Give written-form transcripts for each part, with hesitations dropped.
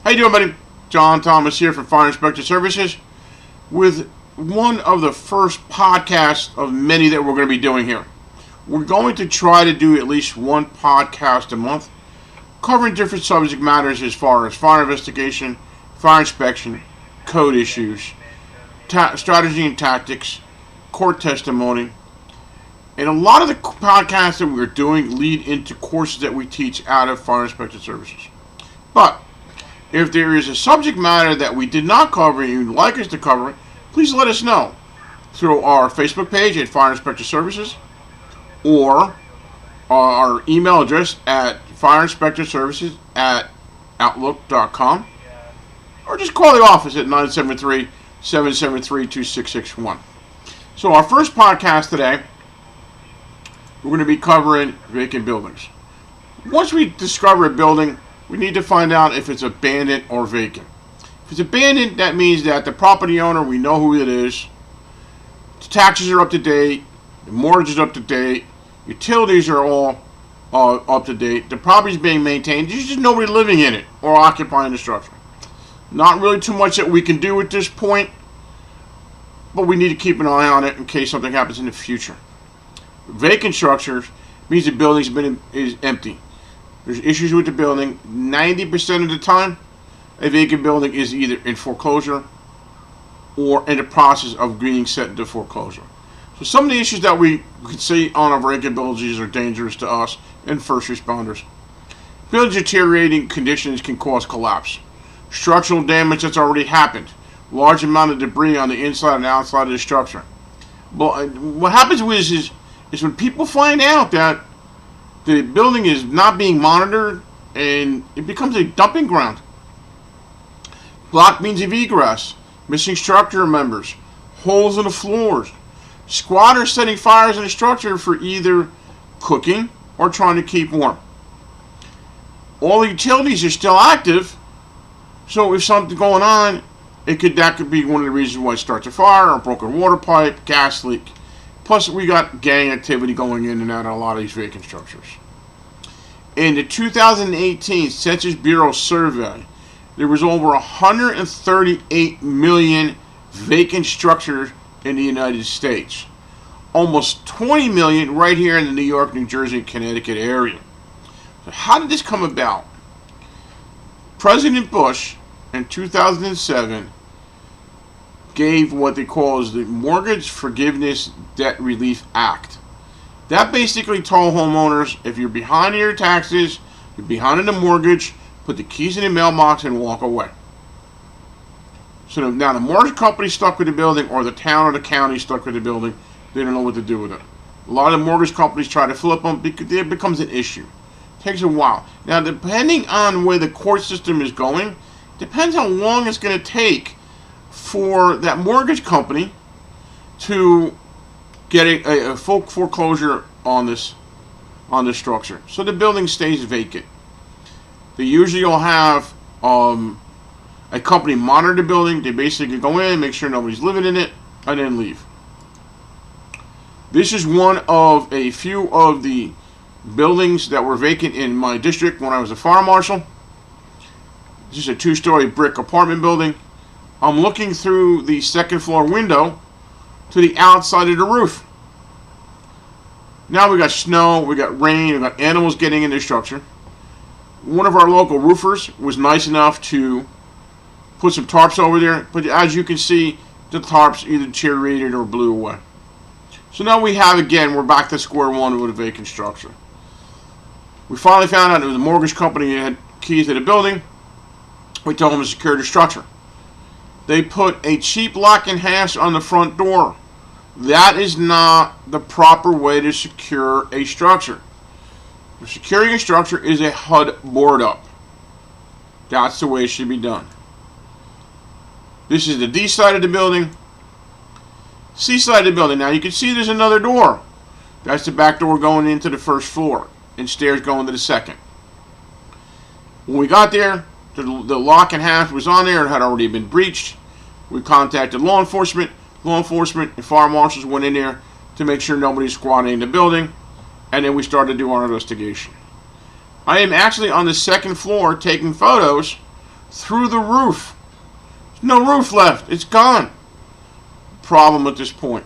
How you doing, buddy? John Thomas here from Fire Inspector Services with one of the first podcasts of many that we're going to be doing here. We're going to try to do at least one podcast a month covering different subject matters as far as fire investigation, fire inspection, code issues, strategy and tactics, court testimony. And a lot of the podcasts that we're doing lead into courses that we teach out of Fire Inspector Services. But if there is a subject matter that we did not cover and you'd like us to cover, please let us know through our Facebook page at Fire Inspector Services or our email address at fireinspectorservices@outlook.com, or just call the office at 973-773-2661. So our first podcast today, we're going to be covering vacant buildings. Once we discover a building, we need to find out if it's abandoned or vacant. If it's abandoned, that means that the property owner, we know who it is, the taxes are up to date, the mortgage is up to date, utilities are all up to date, the property is being maintained, there's just nobody living in it or occupying the structure. Not really too much that we can do at this point, but we need to keep an eye on it in case something happens in the future. Vacant structures means the building is empty. There's issues with the building. 90% of the time, a vacant building is either in foreclosure or in the process of being set into foreclosure. So some of the issues that we could see on our vacant buildings are dangerous to us and first responders. Building deteriorating conditions can cause collapse. Structural damage that's already happened. Large amount of debris on the inside and outside of the structure. But what happens is when people find out that the building is not being monitored and it becomes a dumping ground. Blocked means of egress, missing structure members, holes in the floors, squatters setting fires in the structure for either cooking or trying to keep warm. All the utilities are still active, so if something's going on, that could be one of the reasons why it starts a fire, a broken water pipe, gas leak. Plus, we got gang activity going in and out of a lot of these vacant structures. In the 2018 Census Bureau survey, there was over 138 million vacant structures in the United States. Almost 20 million right here in the New York, New Jersey, and Connecticut area. So how did this come about? President Bush, in 2007, gave what they call the Mortgage Forgiveness Debt Relief Act. That basically told homeowners, if you're behind in your taxes, you're behind in the mortgage, put the keys in the mailbox and walk away. So now the mortgage company stuck with the building, or the town or the county stuck with the building, they don't know what to do with it. A lot of mortgage companies try to flip them because it becomes an issue. It takes a while. Now, depending on where the court system is going, depends how long it's going to take for that mortgage company to get a full foreclosure on this structure. So the building stays vacant. They usually will have a company monitor the building. They basically go in, make sure nobody's living in it, and then leave. This is one of a few of the buildings that were vacant in my district when I was a fire marshal. This is a 2-story brick apartment building. I'm looking through the second floor window to the outside of the roof. Now we got snow, we got rain, we got animals getting in the structure. One of our local roofers was nice enough to put some tarps over there, but as you can see, the tarps either deteriorated or blew away. So now we're back to square one with a vacant structure. We finally found out that the mortgage company had keys to the building. We told them to secure the structure. They put a cheap lock and hasp on the front door. That is not the proper way to secure a structure. Securing a structure is a HUD board up. That's the way it should be done. This is the D side of the building. C side of the building. Now you can see there's another door. That's the back door going into the first floor and stairs going to the second. When we got there, the lock and hasp was on there. It had already been breached. We contacted law enforcement. Law enforcement and fire marshals went in there to make sure nobody's squatting in the building, and then we started to do our investigation. I am actually on the second floor taking photos through the roof. There's no roof left. It's gone. Problem at this point.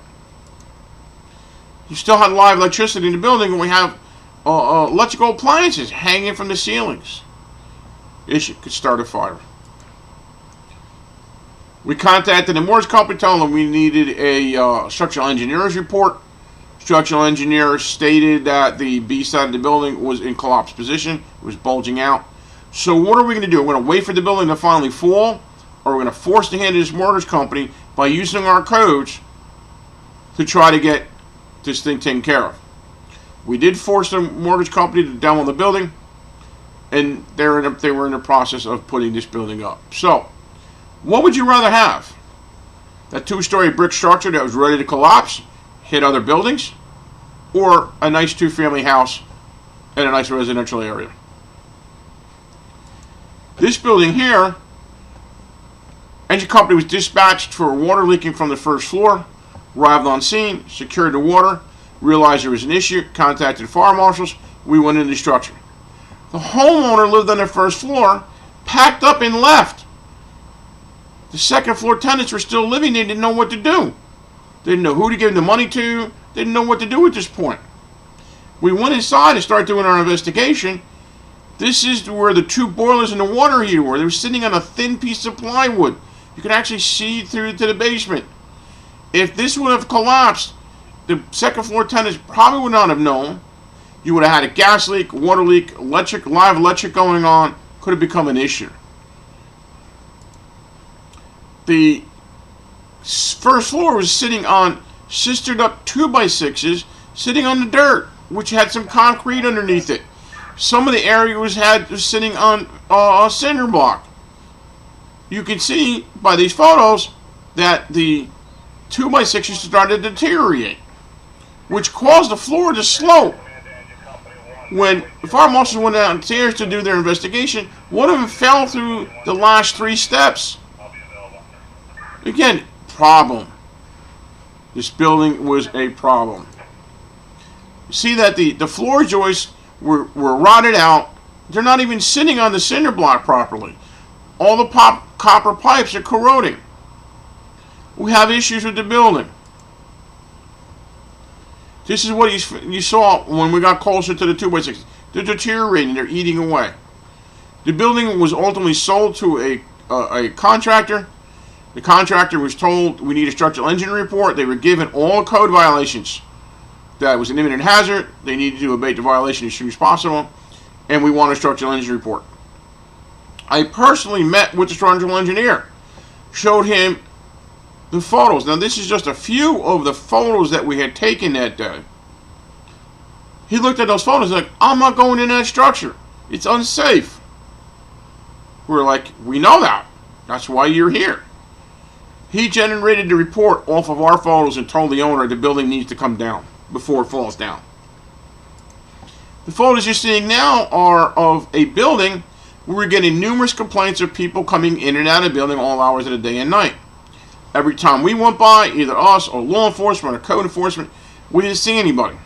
You still have live electricity in the building, and we have electrical appliances hanging from the ceilings. Issue could start a fire. We contacted the mortgage company, telling them we needed a structural engineer's report. Structural engineer stated that the B side of the building was in collapsed position. It was bulging out. So what are we going to do? We're going to wait for the building to finally fall, or we're going to force the hand of this mortgage company by using our codes to try to get this thing taken care of. We did force the mortgage company to demo the building, and they were in the process of putting this building up. So, what would you rather have? That two-story brick structure that was ready to collapse, hit other buildings, or a nice two-family house in a nice residential area? This building here, engine company was dispatched for water leaking from the first floor, arrived on scene, secured the water, realized there was an issue, contacted fire marshals, we went into the structure. The homeowner lived on the first floor, packed up and left. The second floor tenants were still living. They didn't know what to do. They didn't know who to give the money to. They didn't know what to do at this point. We went inside and started doing our investigation. This is where the two boilers and the water heater were. They were sitting on a thin piece of plywood. You could actually see through to the basement. If this would have collapsed, the second floor tenants probably would not have known. You would have had a gas leak, water leak, live electric going on. Could have become an issue. The first floor was sitting on sistered up 2x6s, sitting on the dirt, which had some concrete underneath it. Some of the area was sitting on a cinder block. You can see by these photos that the 2x6s started to deteriorate, which caused the floor to slope. When the fire marshals went downstairs to do their investigation, one of them fell through the last 3 steps. Again, problem. This building was a problem. You see that the floor joists were rotted out. They're not even sitting on the cinder block properly. All the copper pipes are corroding. We have issues with the building. This is what you saw when we got closer to the 2x6. They're deteriorating. They're eating away. The building was ultimately sold to a contractor. The contractor was told we need a structural engineering report. They were given all code violations. That was an imminent hazard. They needed to abate the violation as soon as possible. And we want a structural engineering report. I personally met with the structural engineer. Showed him the photos. Now this is just a few of the photos that we had taken that day. He looked at those photos like, I'm not going in that structure. It's unsafe. We're like, we know that. That's why you're here. He generated the report off of our photos and told the owner the building needs to come down before it falls down. The photos you're seeing now are of a building where we're getting numerous complaints of people coming in and out of the building all hours of the day and night. Every time we went by, either us or law enforcement or code enforcement, we didn't see anybody.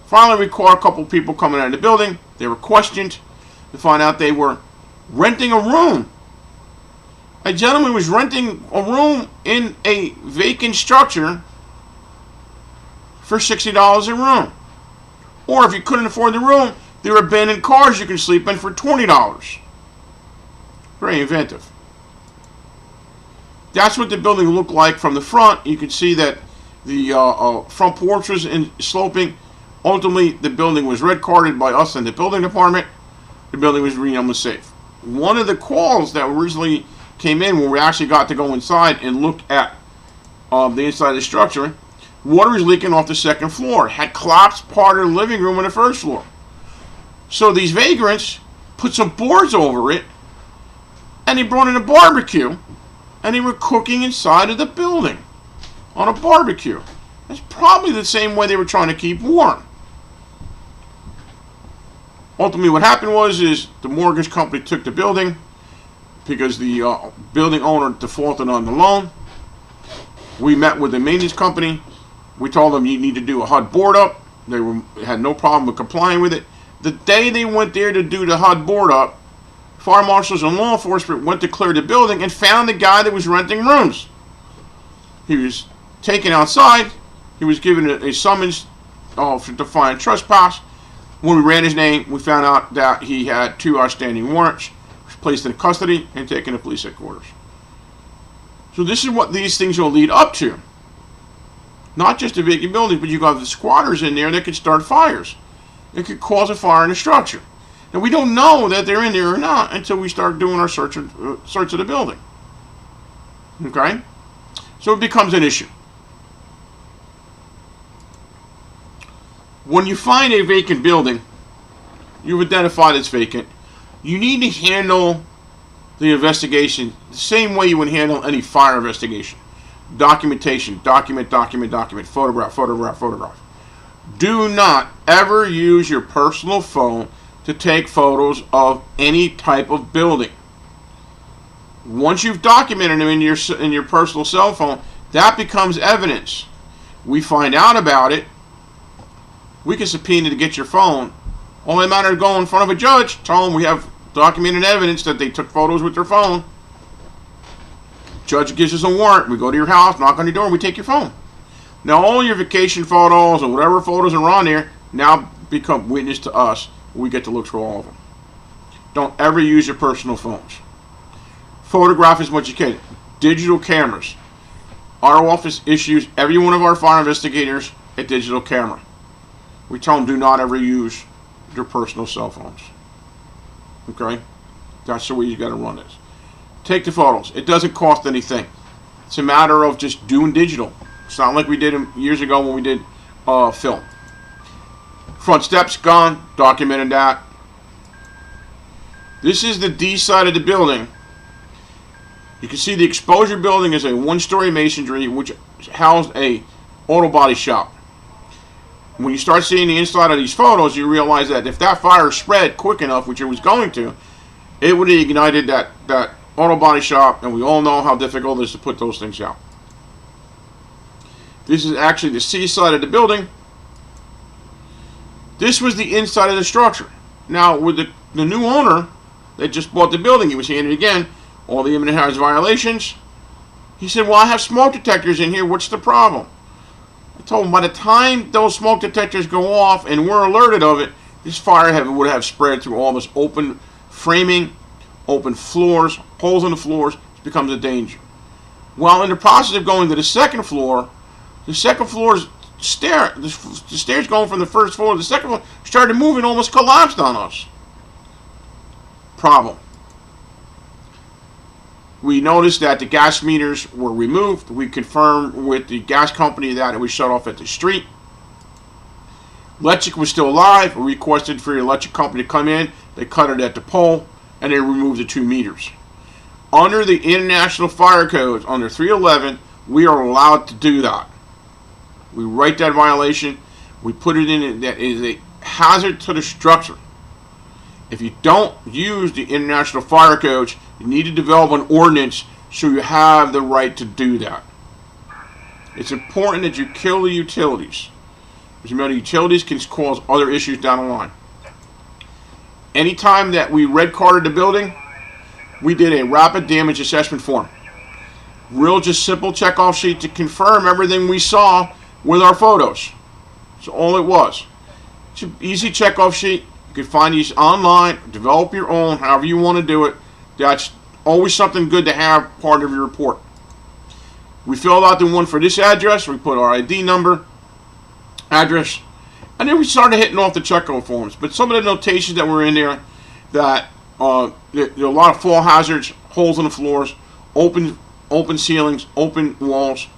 Finally, we caught a couple people coming out of the building. They were questioned to find out they were renting a room. A gentleman was renting a room in a vacant structure for $60 a room. Or if you couldn't afford the room, there were abandoned cars you can sleep in for $20. Very inventive. That's what the building looked like from the front. You can see that the front porch was sloping. Ultimately, the building was red carded by us and the building department. The building was renowned safe. One of the calls that originally came in when we actually got to go inside and look at the inside of the structure, water is leaking off the second floor. Had collapsed part of the living room on the first floor. So these vagrants put some boards over it, and they brought in a barbecue, and they were cooking inside of the building on a barbecue. That's probably the same way they were trying to keep warm. Ultimately, what happened was the mortgage company took the building because the building owner defaulted on the loan. We met with the maintenance company. We told them you need to do a HUD board up. They had no problem with complying with it. The day they went there to do the HUD board up, fire marshals and law enforcement went to clear the building and found the guy that was renting rooms. He was taken outside. He was given a summons for defiant trespass. When we ran his name, we found out that he had 2 outstanding warrants. He was placed in custody and taken to police headquarters. So this is what these things will lead up to. Not just the vacant buildings, but you got the squatters in there that could start fires. It could cause a fire in the structure. And we don't know that they're in there or not until we start doing our search of the building. Okay? So it becomes an issue. When you find a vacant building, you've identified it's vacant, you need to handle the investigation the same way you would handle any fire investigation. Documentation, document, photograph. Do not ever use your personal phone to take photos of any type of building. Once you've documented them in your personal cell phone, that becomes evidence. We find out about it, we can subpoena to get your phone. Only matter of going in front of a judge, tell them we have documented evidence that they took photos with their phone. Judge gives us a warrant. We go to your house, knock on your door, and we take your phone. Now all your vacation photos and whatever photos are on there now become witness to us. We get to look through all of them. Don't ever use your personal phones. Photograph as much as you can. Digital cameras. Our office issues every one of our fire investigators a digital camera. We tell them do not ever use your personal cell phones. Okay? That's the way you got to run this. Take the photos. It doesn't cost anything. It's a matter of just doing digital. It's not like we did them years ago when we did film. Front steps gone. Documented that. This is the D side of the building. You can see the exposure building is a 1-story masonry which housed a auto body shop. When you start seeing the inside of these photos, you realize that if that fire spread quick enough, which it was going to, it would have ignited that auto body shop, and we all know how difficult it is to put those things out. This is actually the C side of the building. This was the inside of the structure. Now, with the new owner that just bought the building, he was handed again all the imminent hazard violations. He said, well, I have smoke detectors in here. What's the problem? I told him by the time those smoke detectors go off and we're alerted of it, this fire would have spread through all this open framing, open floors, holes in the floors. It becomes a danger. Well, in the process of going to the second floor's stair, the stairs going from the first floor to the second floor started moving, almost collapsed on us. Problem. We noticed that the gas meters were removed. We confirmed with the gas company that it was shut off at the street. Electric was still alive. We requested for the electric company to come in. They cut it at the pole, and they removed the 2 meters. Under the International Fire Codes, under 311, we are allowed to do that. We write that violation. We put it in that is a hazard to the structure. If you don't use the International Fire Codes, you need to develop an ordinance so you have the right to do that. It's important that you kill the utilities. Because remember, utilities can cause other issues down the line. Anytime that we red carded the building, we did a rapid damage assessment form. Real just simple checkoff sheet to confirm everything we saw with our photos. That's all it was. It's an easy checkoff sheet. You can find these online, develop your own, however you want to do it. That's always something good to have part of your report. We filled out the one for this address. We put our ID number, address, and then we started hitting off the checkoff forms. But some of the notations that were in there, that there are a lot of fall hazards, holes in the floors, open ceilings, open walls.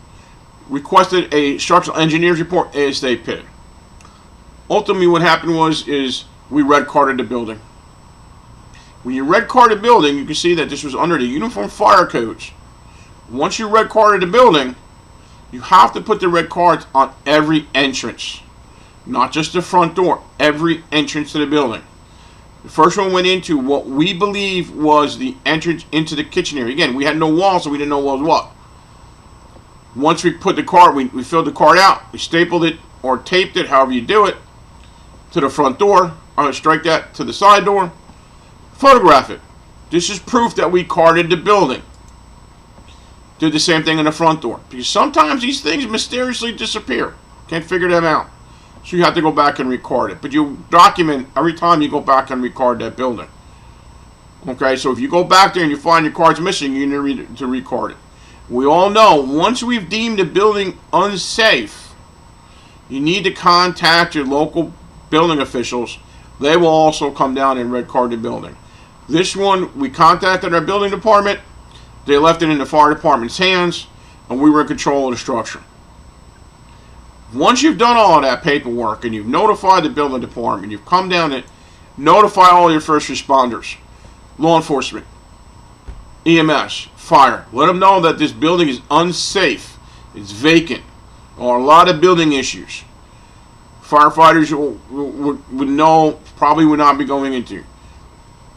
Requested a structural engineer's report ASAP. Ultimately, what happened is we red carded the building. When you red card a building, you can see that this was under the Uniform Fire Codes. Once you red carded the building, you have to put the red cards on every entrance. Not just the front door, every entrance to the building. The first one went into what we believe was the entrance into the kitchen area. Again, we had no wall, so we didn't know what was what. Once we put the card, we filled the card out, we stapled it or taped it, however you do it, to the front door. Strike that to the side door. Photograph it. This is proof that we carded the building. Did the same thing in the front door. Because sometimes these things mysteriously disappear. Can't figure them out. So you have to go back and record it. But you document every time you go back and record that building. Okay, so if you go back there and you find your cards missing, you need to record it. We all know, once we've deemed a building unsafe, you need to contact your local building officials. They will also come down and red card the building. This one, we contacted our building department. They left it in the fire department's hands, and we were in control of the structure. Once you've done all of that paperwork, and you've notified the building department, you've come down and notify all your first responders, law enforcement, EMS, fire. Let them know that this building is unsafe. It's vacant. There are a lot of building issues. Firefighters would know, probably would not be going into.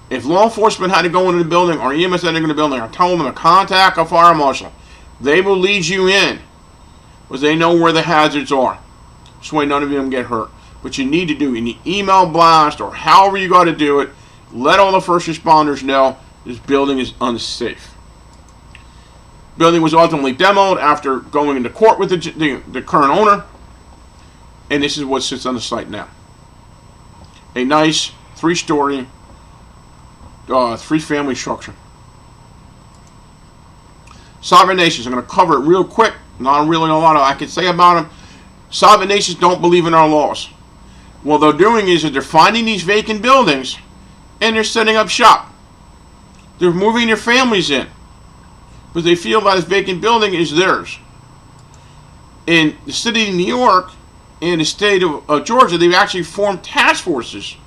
If law enforcement had to go into the building or EMS had to go into the building, I told them to contact a fire marshal. They will lead you in because they know where the hazards are. So none of them get hurt. What you need to do, you need email blast or however you got to do it. Let all the first responders know this building is unsafe. Building was ultimately demoed after going into court with the current owner. And this is what sits on the site now. A nice 3-story, 3-family structure. Sovereign nations, I'm going to cover it real quick. Not really a lot I can say about them. Sovereign nations don't believe in our laws. What they're doing is that they're finding these vacant buildings and they're setting up shop. They're moving their families in because they feel that this vacant building is theirs. In the city of New York and the state of Georgia, they've actually formed task forces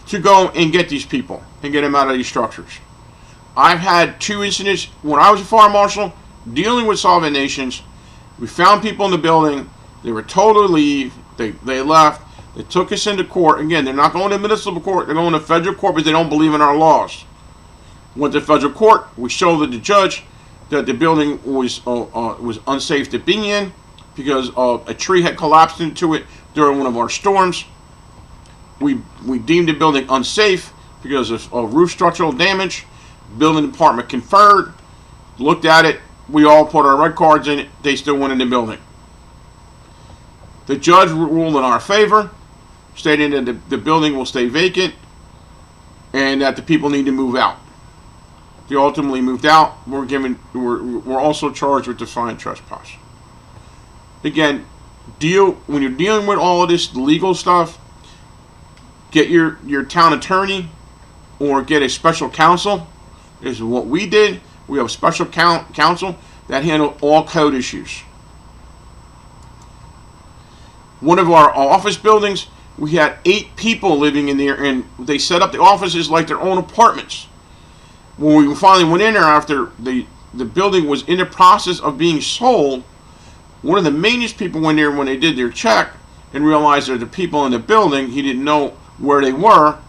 to go and get these people and get them out of these structures. I've had 2 incidents when I was a fire marshal dealing with sovereign nations. We found people in the building. They were told to leave. They left. They took us into court. Again, they're not going to municipal court. They're going to federal court because they don't believe in our laws. Went to federal court. We showed the judge that the building was unsafe to be in because a tree had collapsed into it during one of our storms. We deemed the building unsafe because of roof structural damage. Building department conferred, looked at it. We all put our red cards in it. They still went in the building. The judge ruled in our favor, stating that the building will stay vacant and that the people need to move out. They ultimately moved out. We're also charged with defiant trespass. Again, when you're dealing with all of this legal stuff, get your town attorney or get a special counsel. This is what we did. We have a special counsel that handle all code issues. One of our office buildings, we had 8 people living in there, and they set up the offices like their own apartments. When we finally went in there after the building was in the process of being sold, one of the maintenance people went there when they did their check and realized that the people in the building, he didn't know where they were.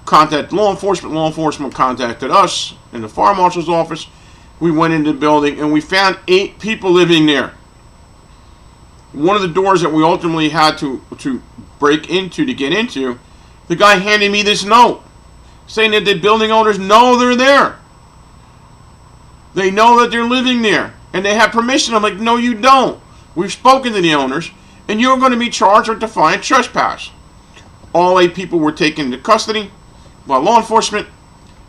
Contacted law enforcement. Law enforcement contacted us in the fire marshal's office. We went into the building and we found 8 people living there. One of the doors that we ultimately had to break into to get into, the guy handed me this note saying that the building owners know they're there. They know that they're living there and they have permission. I'm like, no, you don't. We've spoken to the owners and you're going to be charged with defiant trespass. All 8 people were taken into custody by law enforcement,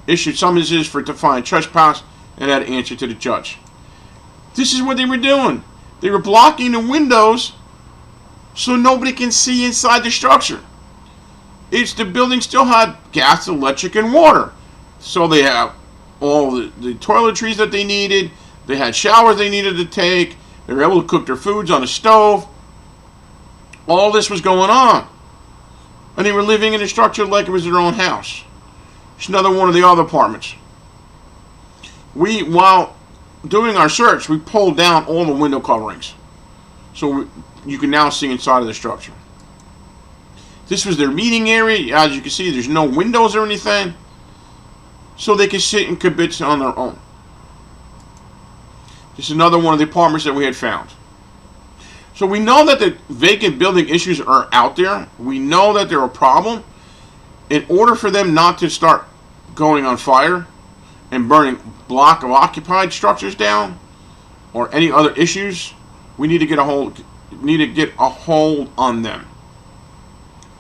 issued summonses for defiant trespass, and had to answer to the judge. This is what they were doing. They were blocking the windows so nobody can see inside the structure. The building still had gas, electric, and water. So they have all the toiletries that they needed. They had showers they needed to take. They were able to cook their foods on the stove. All this was going on. And they were living in a structure like it was their own house. It's another one of the other apartments. While doing our search, we pulled down all the window coverings. So you can now see inside of the structure. This was their meeting area. As you can see, there's no windows or anything. So they can sit and kibitz on their own. This is another one of the apartments that we had found. So we know that the vacant building issues are out there. We know that they're a problem. In order for them not to start going on fire and burning block of occupied structures down, or any other issues, we need to get a hold on them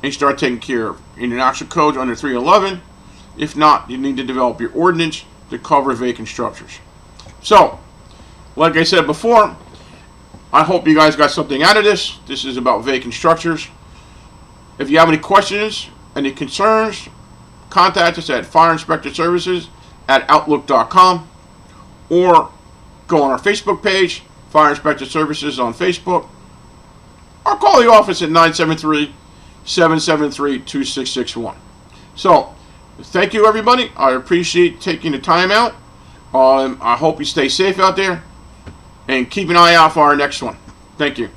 and start taking care of international codes under 311. If not, you need to develop your ordinance to cover vacant structures. So, like I said before, I hope you guys got something out of this. This is about vacant structures. If you have any questions, any concerns, contact us at Fire Inspector Services at Outlook.com, or go on our Facebook page, Fire Inspector Services on Facebook, or call the office at 973-773-2661. So, thank you, everybody. I appreciate taking the time out. I hope you stay safe out there, and keep an eye out for our next one. Thank you.